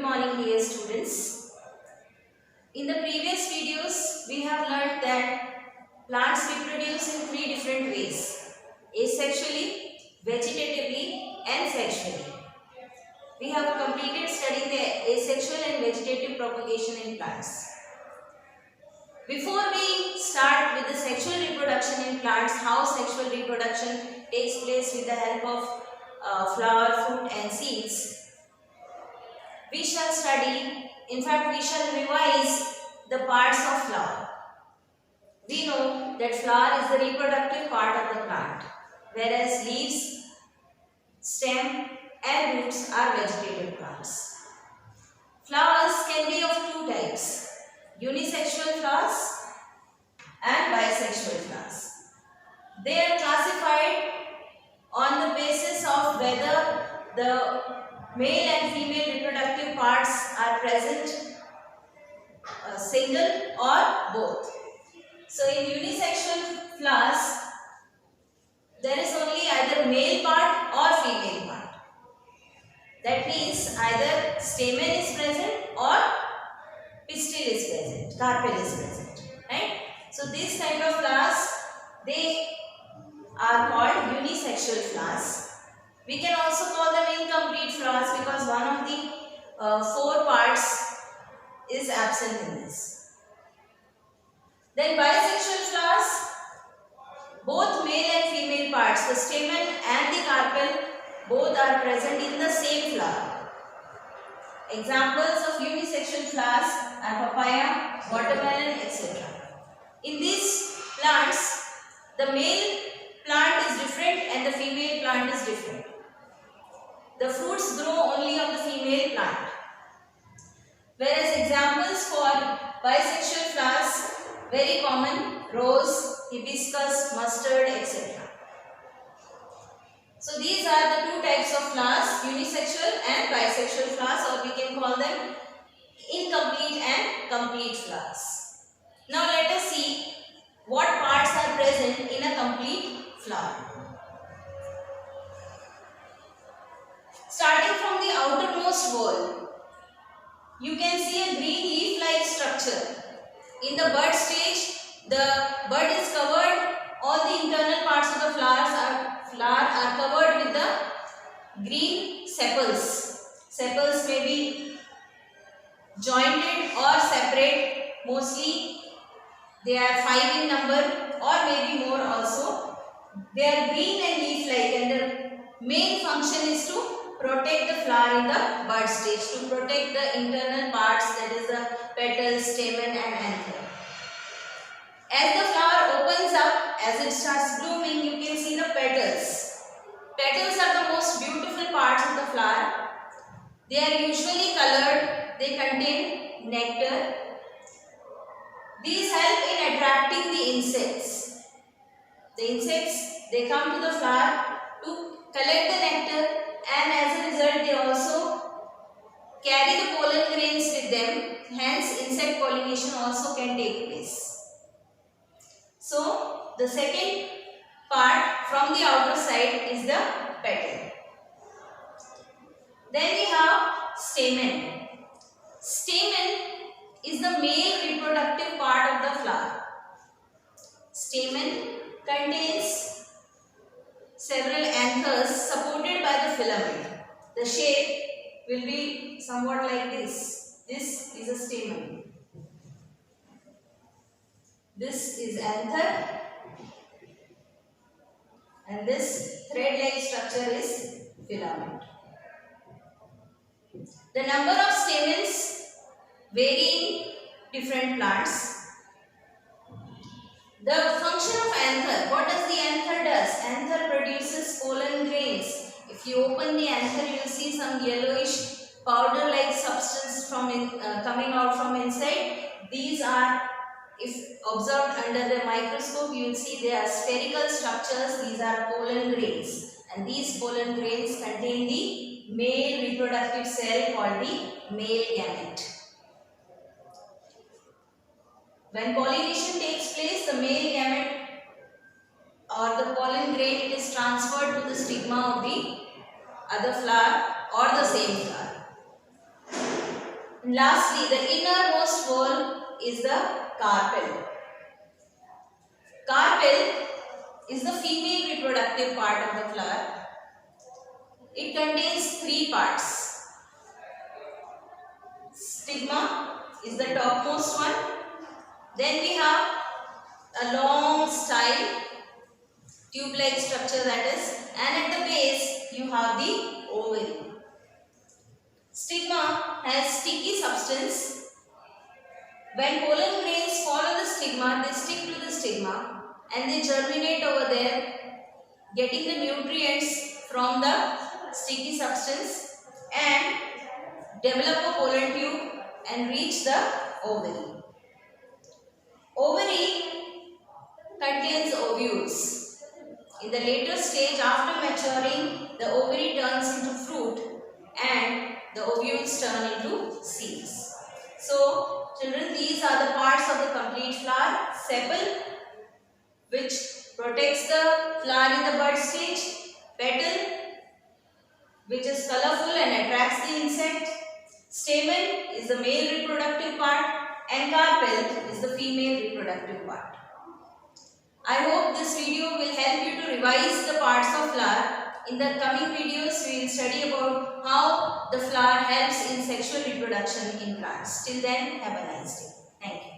morning, dear students. In the previous videos, we have learned that plants reproduce in three different ways: asexually, vegetatively, and sexually. We have completed studying the asexual and vegetative propagation in plants. Before we start with the sexual reproduction in plants, how sexual reproduction takes place with the help of flower, fruit, and seeds, we shall study, in fact we shall revise the parts of flower. We know that flower is the reproductive part of the plant, whereas leaves, stem and roots are vegetative parts. Flowers can be of two types: unisexual flowers and bisexual flowers. They are classified on the basis of whether the male and female reproductive parts are present single or both. So in unisexual flowers, there is only either male part or female part. That means either stamen is present or pistil is present, carpel is present, right? So these kind of flowers, they are called unisexual flowers. We can also call them incomplete flowers because one of the four parts is absent in this. Then bisexual flowers, both male and female parts, the stamen and the carpel, both are present in the same flower. Examples of unisexual flowers are papaya, watermelon, etc. In these plants, the male plant is different and the female plant is different. The fruits grow only on the female plant. Whereas examples for bisexual flowers, very common: rose, hibiscus, mustard, etc. So these are the two types of flowers, unisexual and bisexual flowers, or we can call them incomplete and complete flowers. Now let us see what parts are present in a complete flower. Starting from the outermost wall, you can see a green leaf-like structure. In the bud stage, the bud is covered, all the internal parts of the flower are covered with the green sepals. Sepals may be jointed or separate. Mostly they are 5 in number or maybe more also. They are green and leaf-like, and the main function is to protect the flower in the bud stage, to protect the internal parts, that is the petals, stamen and anther. As the flower opens up, as it starts blooming, you can see the petals. Petals are the most beautiful parts of the flower. They are usually colored. They contain nectar. These help in attracting the insects. The insects, they come to the flower to collect the nectar, and as a result they also carry the pollen grains with them. Hence insect pollination also can take place. So the second part from the outer side is the petal. Then we have stamen. Stamen is the male reproductive part of the flower. Stamen contains several anthers supported by the filament. The shape will be somewhat like this. This is a stamen. This is anther, and this thread-like structure is filament. The number of stamens vary in different plants. The function of anther, what does the anther does? Anther produces pollen grains. If you open the anther, you will see some yellowish powder-like substance coming out from inside. These are, if observed under the microscope, you will see they are spherical structures. These are pollen grains, and these pollen grains contain the male reproductive cell called the male gamete. When pollination takes place, the male gamete or the pollen grain, it is transferred to the stigma of the other flower or the same flower. And lastly, the innermost wall is the carpel. Carpel is the female reproductive part of the flower. It contains three parts. Stigma is the topmost one. Then we have a long style, tube-like structure that is, and at the base you have the ovary. Stigma has sticky substance. When pollen grains follow the stigma, they stick to the stigma and they germinate over there, getting the nutrients from the sticky substance and develop a pollen tube and reach the ovary. Ovary contains ovules. In the later stage, after maturing, the ovary turns into fruit and the ovules turn into seeds. So, children, these are the parts of the complete flower. Sepal, which protects the flower in the bud stage. Petal, which is colorful and attracts the insect. Stamen is the male reproductive part and carpel is the female reproductive part. I hope this video will help you to revise the parts of flower. In the coming videos, we will study about how the flower helps in sexual reproduction in plants. Till then, have a nice day. Thank you.